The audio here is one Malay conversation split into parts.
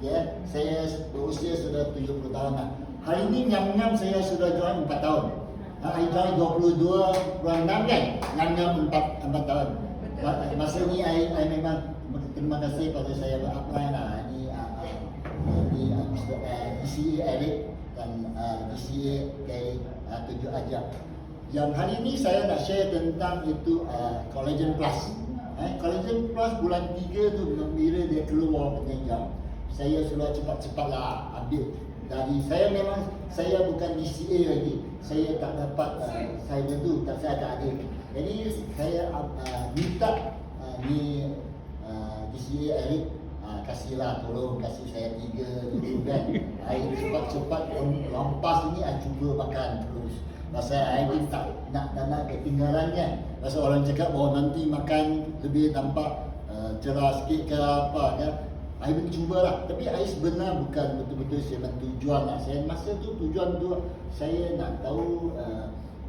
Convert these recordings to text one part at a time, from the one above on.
Ya, saya berusia sudah 70 tahun lah. Hari ini nyam-nyam saya sudah join 4 tahun. I join 22 bulan 6 kan? Nyam-nyam 4 tahun. Masa ni I memang terima kasih pada saya berupply lah. Ini Mr. DCA Eric dan DCA Tujuh Ajak. Yang hari ini saya nak share tentang itu Collagen Plus. Collagen Plus bulan 3 tu bila dia keluar penjam, saya sudah cepat-cepatlah ambil. Dari saya bukan DCA lagi. Saya tak dapat saya tentu saya tak ada. Jadi saya minta ni DCA Eric kasihlah, tolong kasih saya 3 gitu kan. Saya cepat-cepat lampas ini saya cuba makan terus. Pasal saya tak nak ketinggalannya. Pasal orang cakap bahawa nanti makan lebih nampak cerah sikit ke apa kan. Saya mencubalah. Tapi saya sebenarnya bukan betul-betul saya tujuan lah. Saya masa tu tujuan tu saya nak tahu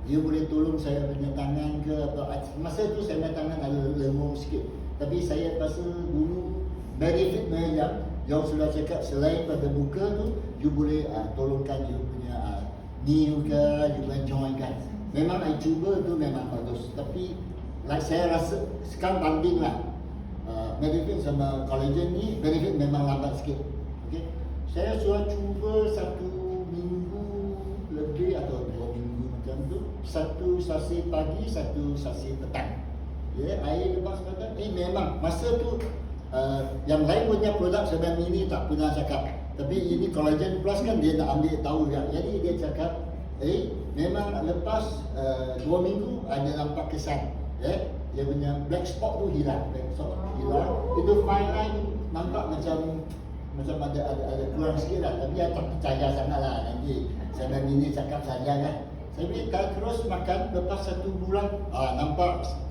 dia boleh tolong saya punya tangan ke atau masa tu saya punya tangan ada lemah sikit. Tapi saya rasa dulu benefitnya yang sudah cakap selain pada muka tu, you boleh tolongkan you punya knee ke, you boleh join kan. Memang saya cuba tu memang bagus. Tapi like saya rasa sekarang banding lah. Benefit sama collagen ni, benefit memang lambat sikit. Okay? Saya sudah cuba 1 minggu lebih atau 2 minggu macam tu. 1 sasi pagi, 1 sasi petang. Ya, air lepas kata, memang masa tu yang lain punya produk sebenarnya ini tak pernah cakap. Tapi ini Collagen Plus kan dia nak ambil tahu kan. Jadi dia cakap, memang lepas 2 minggu ada nampak kesan. Dia punya black spot tu hilang. Black spot hilang. Itu fine line nampak macam ada kurang sikit lah. Tapi saya tak percaya sangat lah. Nanti saya ini cakap saja kan. Saya bila terus makan lepas 1 bulan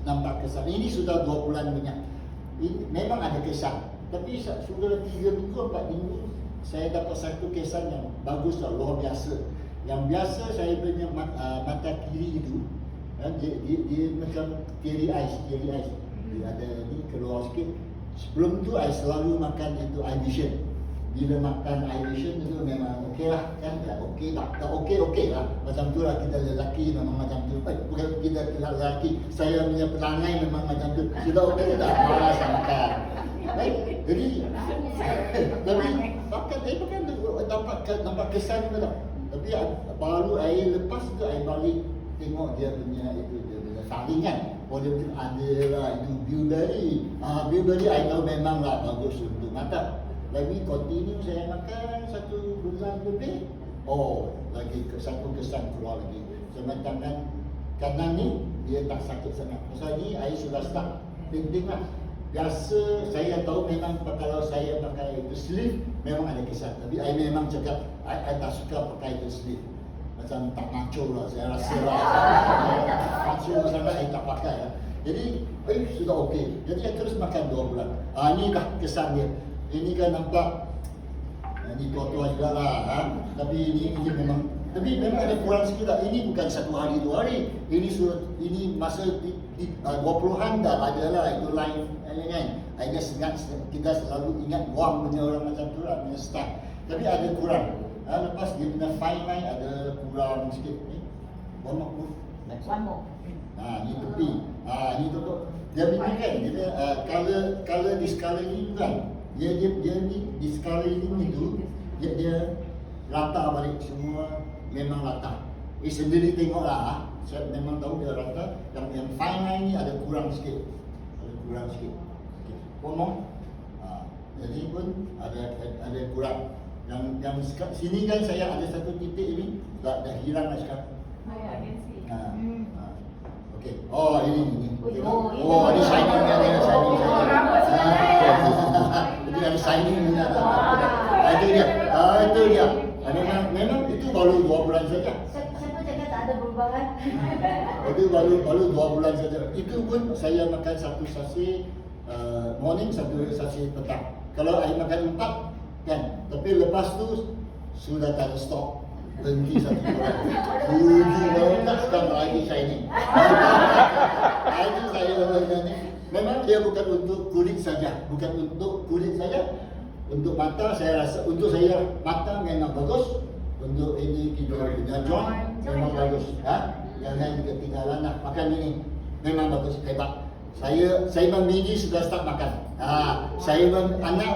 nampak kesan. Ini sudah 2 bulan punya. Ini memang ada kesan. Tapi sudah 3 minggu 4 minggu saya dapat satu kesan yang bagus lah, luar biasa. Yang biasa saya punya mata kiri itu dia macam teary eyes. Dia ada ni keluar sikit. Sebelum tu saya selalu makan itu eye vision. Bila makan eye vision itu memang okey lah kan, tak okey lah. Macam tu lah kita lelaki memang macam tu. Bukan kita lelaki, saya punya perangai memang macam tu. Sudah okey tak? Malas makan. Baik, jadi tapi makan nampak kesan ke tak? Tapi baru air lepas tu air balik tengok dia punya saringan. Dia punya ada lah itu Bilberry I tahu memang lah bagus untuk mata. Lagi continue saya makan 1 bulan lebih. Lagi satu kesan keluar lagi. Saya tangan kanan ni dia tak sakit sangat. Pasal ni air sudah start penting lah. Biasa saya tahu memang kalau saya pakai itu sleeve memang ada kesan. Tapi I memang cakap I tak suka pakai itu sleeve. Macam tak macho lah saya rasa lah. Macho sangat I tak pakai lah. Jadi sudah okey. Jadi I terus makan 2 bulan. Ini dah kesan dia. Ini kan nampak ini tua-tua juga lah. Tapi ini memang ada kurang sikit lah. Ini bukan 1 hari 2 hari. Ini masa 20-an dah ada lah itu line kan. I just ingat kita selalu ingat wang punya orang macam tu lah punya staff. Tapi ada kurang. Lepas dia punya fine line ada kurang sikit. One more. Ni tepi. Ni tu. Dia begini kan. Dia color discoloring kan. Dia ni discoloring itu dia rata balik semua memang rata. Sendiri tengoklah. Saya memang tahu dia rata. Yang fine line ni ada kurang sikit. Ngomong. Jadi pun ada kurang. Yang sini kan saya ada satu titik ini dah hilang dah sekarang. Okey. Ini. Ada shining kan, ada shining. Jadi ada shining ni itu dia. Memang itu baru 2 bulan saja. Siapa cakap tak ada perubahan? Itu baru 2 bulan saja. Itu pun saya makan 1 sasi morning, 1 sasi petang. Kalau saya makan 4 kan, tapi lepas tu sudah tak ada stok. Berhenti 1 bulan. Tak sekarang lagi shining. Itu saya memang dia bukan untuk kulit saja. Untuk mata saya rasa, untuk saya mata memang bagus. Untuk ini kita punya joint memang bagus. Jangan ketinggalan lah makan ini. Memang bagus, hebat. Saya memang biji sudah start makan. Saya anak